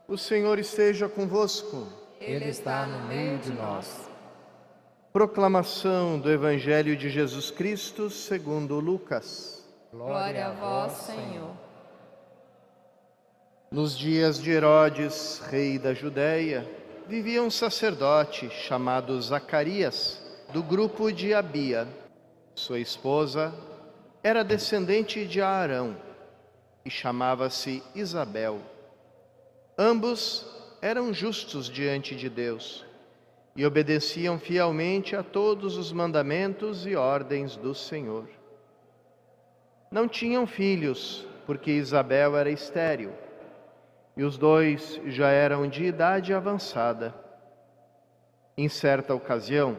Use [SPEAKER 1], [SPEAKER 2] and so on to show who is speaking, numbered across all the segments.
[SPEAKER 1] O Senhor esteja convosco.
[SPEAKER 2] Ele está no meio de nós.
[SPEAKER 1] Proclamação do Evangelho de Jesus Cristo segundo Lucas.
[SPEAKER 2] Glória a vós, Senhor.
[SPEAKER 1] Nos dias de Herodes, rei da Judéia, vivia um sacerdote chamado Zacarias, do grupo de Abia. Sua esposa era descendente de Arão e chamava-se Isabel. Ambos eram justos diante de Deus e obedeciam fielmente a todos os mandamentos e ordens do Senhor. Não tinham filhos, porque Isabel era estéril, e os dois já eram de idade avançada. Em certa ocasião,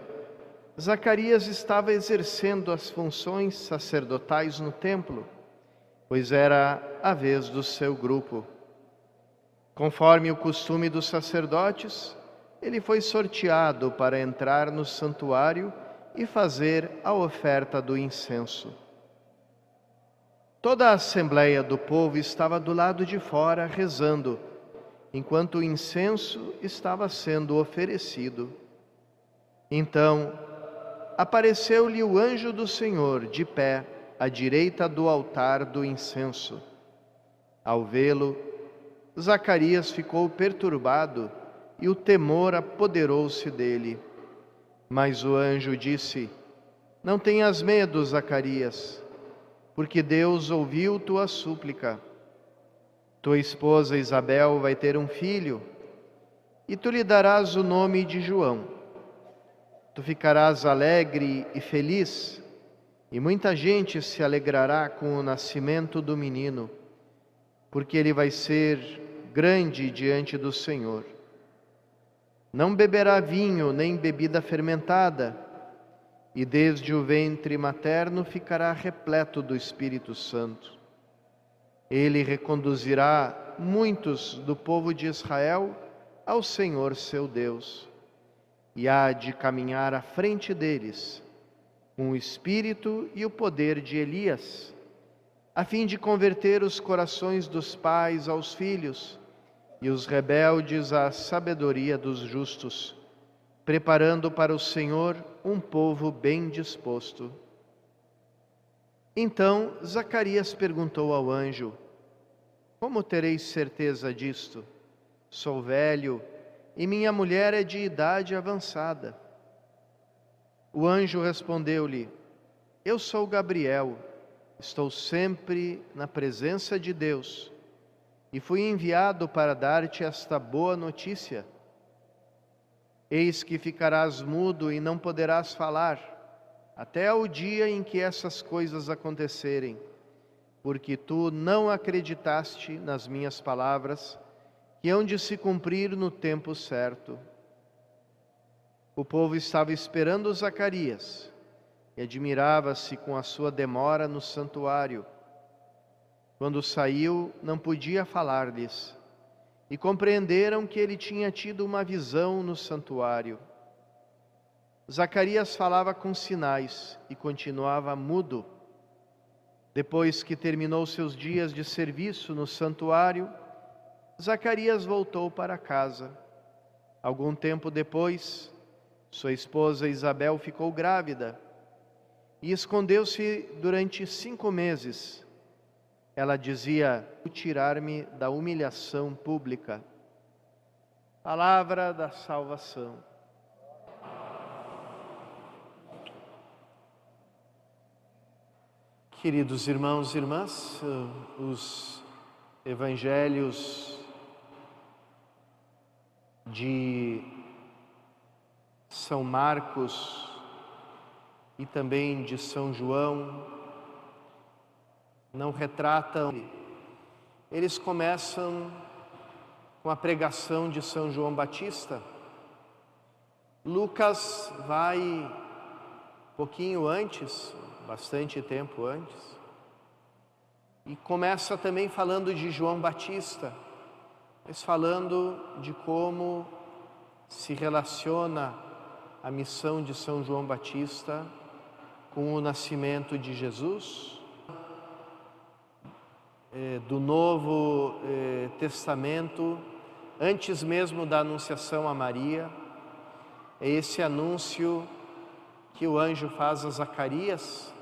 [SPEAKER 1] Zacarias estava exercendo as funções sacerdotais no templo, pois era a vez do seu grupo. Conforme o costume dos sacerdotes, ele foi sorteado para entrar no santuário e fazer a oferta do incenso. Toda a assembleia do povo estava do lado de fora rezando, enquanto o incenso estava sendo oferecido. Então, apareceu-lhe o anjo do Senhor de pé à direita do altar do incenso. Ao vê-lo, Zacarias ficou perturbado e o temor apoderou-se dele. Mas o anjo disse: Não tenhas medo, Zacarias, porque Deus ouviu tua súplica. Tua esposa Isabel vai ter um filho, e tu lhe darás o nome de João. Tu ficarás alegre e feliz, e muita gente se alegrará com o nascimento do menino, porque ele vai ser grande diante do Senhor. Não beberá vinho nem bebida fermentada, e desde o ventre materno ficará repleto do Espírito Santo. Ele reconduzirá muitos do povo de Israel ao Senhor seu Deus, e há de caminhar à frente deles, com o espírito e o poder de Elias, a fim de converter os corações dos pais aos filhos, e os rebeldes à sabedoria dos justos, preparando para o Senhor um povo bem disposto. Então Zacarias perguntou ao anjo: Como tereis certeza disto? Sou velho e minha mulher é de idade avançada. O anjo respondeu-lhe: Eu sou Gabriel, estou sempre na presença de Deus, e fui enviado para dar-te esta boa notícia. Eis que ficarás mudo e não poderás falar, até o dia em que essas coisas acontecerem, porque tu não acreditaste nas minhas palavras, que hão de se cumprir no tempo certo. O povo estava esperando Zacarias e admirava-se com a sua demora no santuário. Quando saiu, não podia falar-lhes, e compreenderam que ele tinha tido uma visão no santuário. Zacarias falava com sinais e continuava mudo. Depois que terminou seus dias de serviço no santuário, Zacarias voltou para casa. Algum tempo depois, sua esposa Isabel ficou grávida e escondeu-se durante 5 meses. Ela dizia: tirar-me da humilhação pública. Palavra da salvação. Queridos irmãos e irmãs, os evangelhos de São Marcos e também de São João não retratam. Eles começam com a pregação de São João Batista. Lucas vai pouquinho antes, bastante tempo antes, e começa também falando de João Batista, mas falando de como se relaciona a missão de São João Batista com o nascimento de Jesus, do Novo Testamento antes mesmo da anunciação a Maria. É esse anúncio que o anjo faz a Zacarias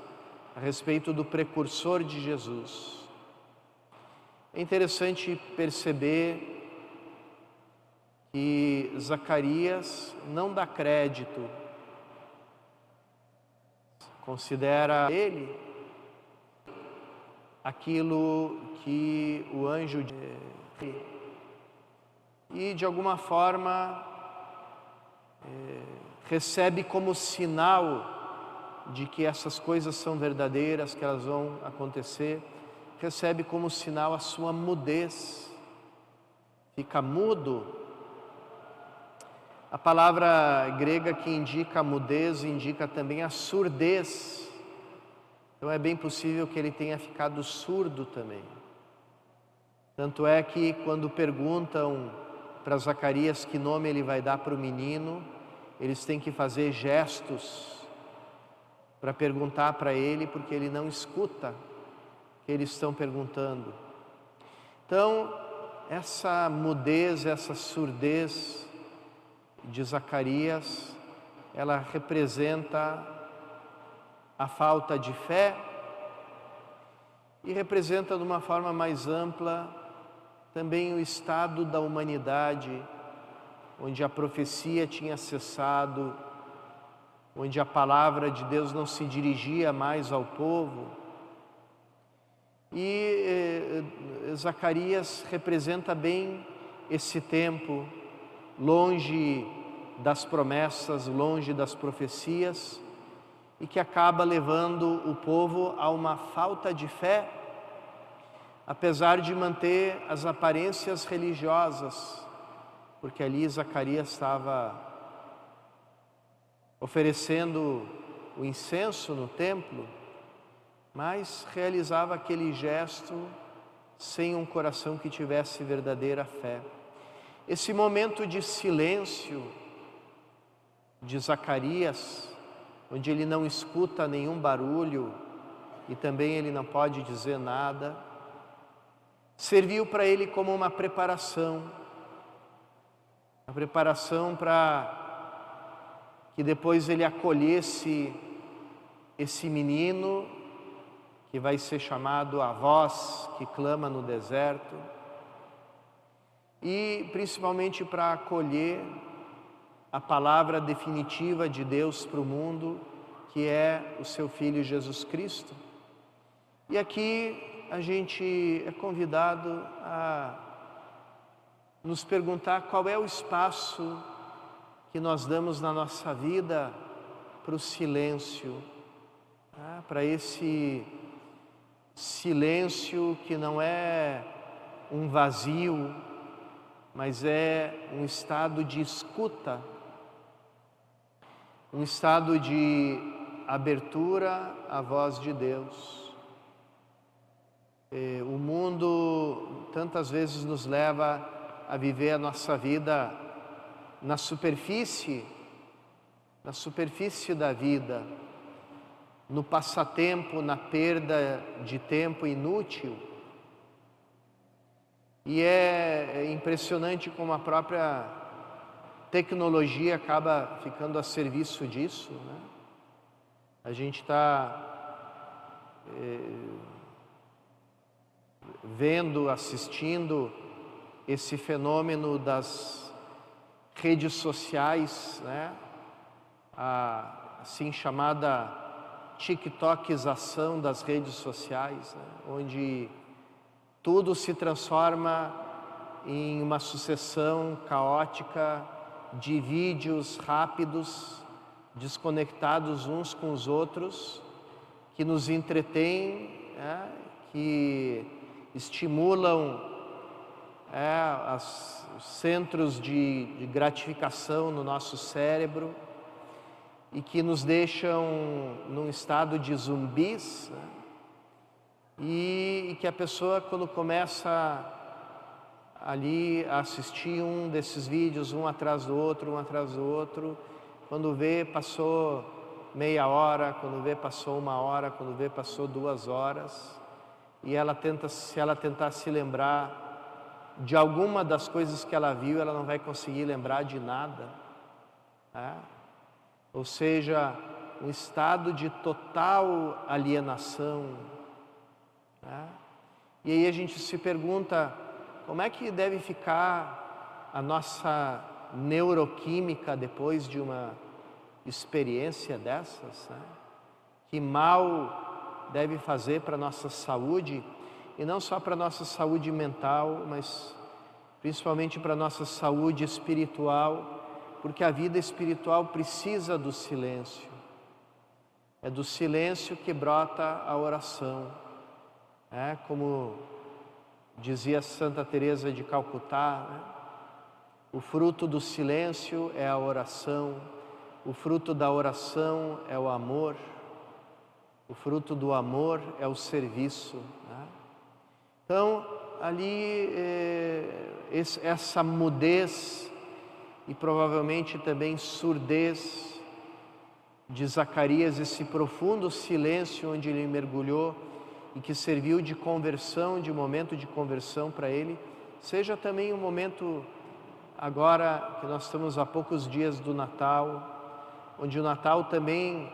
[SPEAKER 1] a respeito do precursor de Jesus. É interessante perceber que Zacarias não dá crédito, considera ele aquilo que o anjo disse e de alguma forma recebe como sinal de que essas coisas são verdadeiras, que elas vão acontecer, recebe como sinal a sua mudez, fica mudo. A palavra grega que indica a mudez indica também a surdez. Então é bem possível que ele tenha ficado surdo também. Tanto é que quando perguntam para Zacarias que nome ele vai dar para o menino, eles têm que fazer gestos para perguntar para ele, porque ele não escuta o que eles estão perguntando. Então, essa mudez, essa surdez de Zacarias, ela representa a falta de fé e representa de uma forma mais ampla também o estado da humanidade, onde a profecia tinha cessado, onde a palavra de Deus não se dirigia mais ao povo. E Zacarias representa bem esse tempo, longe das promessas, longe das profecias, e que acaba levando o povo a uma falta de fé, apesar de manter as aparências religiosas, porque ali Zacarias estava oferecendo o incenso no templo, mas realizava aquele gesto sem um coração que tivesse verdadeira fé. Esse momento de silêncio de Zacarias, onde ele não escuta nenhum barulho e também ele não pode dizer nada, serviu para ele como uma preparação para que depois ele acolhesse esse menino que vai ser chamado a voz que clama no deserto, e principalmente para acolher a palavra definitiva de Deus para o mundo, que é o seu Filho Jesus Cristo. E aqui a gente é convidado a nos perguntar qual é o espaço que nós damos na nossa vida para o silêncio, para esse silêncio que não é um vazio, mas é um estado de escuta, um estado de abertura à voz de Deus. O mundo tantas vezes nos leva a viver a nossa vida na superfície da vida, no passatempo, na perda de tempo inútil. E é impressionante como a própria tecnologia acaba ficando a serviço disso, né? A gente está vendo, assistindo esse fenômeno das redes sociais, né? A assim chamada tiktokização das redes sociais, né? Onde tudo se transforma em uma sucessão caótica de vídeos rápidos, desconectados uns com os outros, que nos entretêm, que estimulam os centros de gratificação no nosso cérebro e que nos deixam num estado de zumbis, né? E que a pessoa, quando começa ali a assistir um desses vídeos, um atrás do outro, quando vê, passou meia hora, quando vê, passou uma hora, quando vê, passou 2 horas, e se ela tentar se lembrar de alguma das coisas que ela viu, ela não vai conseguir lembrar de nada, né? Ou seja, um estado de total alienação, né? E aí a gente se pergunta, como é que deve ficar a nossa neuroquímica depois de uma experiência dessas, né? Que mal deve fazer para a nossa saúde, e não só para a nossa saúde mental, mas principalmente para a nossa saúde espiritual, porque a vida espiritual precisa do silêncio. É do silêncio que brota a oração. Como dizia Santa Teresa de Calcutá, né? O fruto do silêncio é a oração, o fruto da oração é o amor, o fruto do amor é o serviço, né? Então, ali, essa mudez e provavelmente também surdez de Zacarias, esse profundo silêncio onde ele mergulhou e que serviu de conversão, de momento de conversão para ele, seja também um momento, agora que nós estamos a poucos dias do Natal, onde o Natal também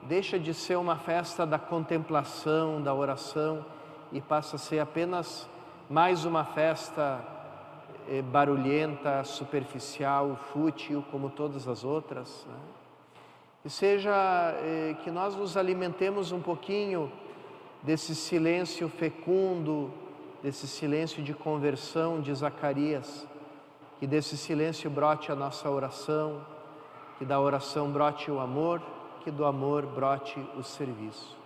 [SPEAKER 1] deixa de ser uma festa da contemplação, da oração, e passa a ser apenas mais uma festa barulhenta, superficial, fútil, como todas as outras, né? E seja que nós nos alimentemos um pouquinho desse silêncio fecundo, desse silêncio de conversão de Zacarias, que desse silêncio brote a nossa oração, que da oração brote o amor, que do amor brote o serviço.